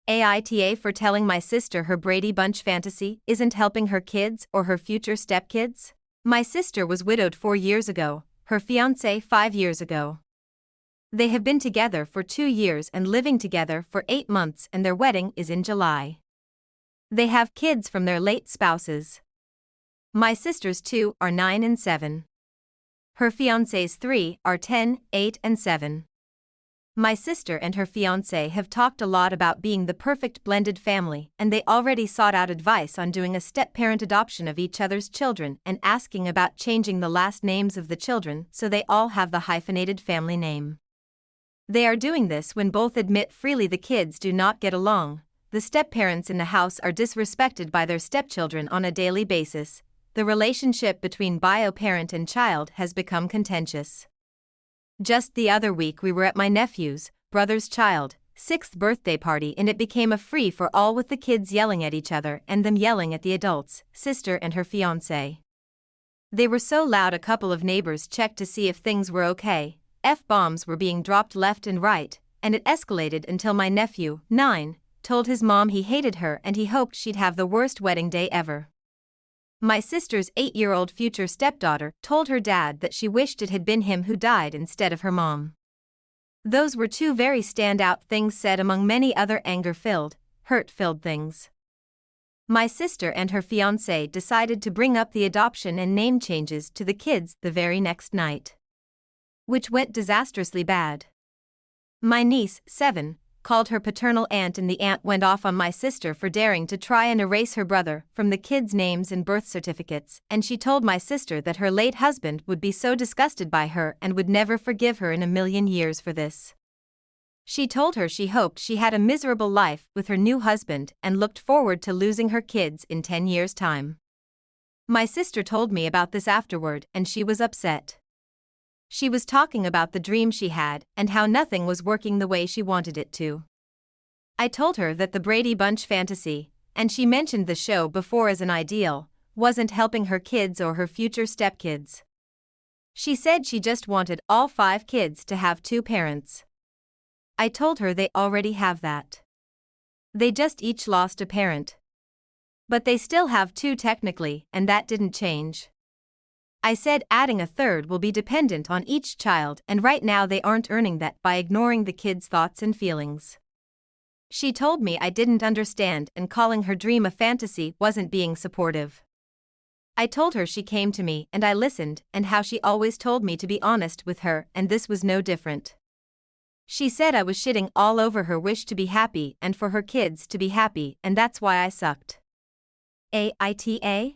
AITA for telling my sister her Brady Bunch fantasy isn't helping her kids or her future stepkids? My sister was widowed 4 years ago, her fiancé 5 years ago. They have been together for 2 years and living together for 8 months, and their wedding is in July. They have kids from their late spouses. My sister's 2 are 9 and 7. Her fiancé's 3 are 10, 8 and 7. My sister and her fiancé have talked a lot about being the perfect blended family, and they already sought out advice on doing a step-parent adoption of each other's children and asking about changing the last names of the children so they all have the hyphenated family name. They are doing this when both admit freely the kids do not get along. The step-parents in the house are disrespected by their stepchildren on a daily basis. The relationship between bio-parent and child has become contentious. Just the other week we were at my nephew's, brother's child, 6th birthday party, and it became a free-for-all with the kids yelling at each other and them yelling at the adults, sister and her fiancé. They were so loud a couple of neighbors checked to see if things were okay. F-bombs were being dropped left and right, and it escalated until my nephew, 9, told his mom he hated her and he hoped she'd have the worst wedding day ever. My sister's 8-year-old future stepdaughter told her dad that she wished it had been him who died instead of her mom. Those were 2 very standout things said among many other anger-filled, hurt-filled things. My sister and her fiancé decided to bring up the adoption and name changes to the kids the very next night, which went disastrously bad. My niece, 7, called her paternal aunt, and the aunt went off on my sister for daring to try and erase her brother from the kids' names and birth certificates, and she told my sister that her late husband would be so disgusted by her and would never forgive her in a million years for this. She told her she hoped she had a miserable life with her new husband and looked forward to losing her kids in 10 years' time. My sister told me about this afterward, and she was upset. She was talking about the dream she had and how nothing was working the way she wanted it to. I told her that the Brady Bunch fantasy, and she mentioned the show before as an ideal, wasn't helping her kids or her future stepkids. She said she just wanted all 5 kids to have 2 parents. I told her they already have that. They just each lost a parent. But they still have 2 technically, and that didn't change. I said adding a 3rd will be dependent on each child, and right now they aren't earning that by ignoring the kids' thoughts and feelings. She told me I didn't understand and calling her dream a fantasy wasn't being supportive. I told her she came to me and I listened, and how she always told me to be honest with her, and this was no different. She said I was shitting all over her wish to be happy and for her kids to be happy, and that's why I sucked. AITA?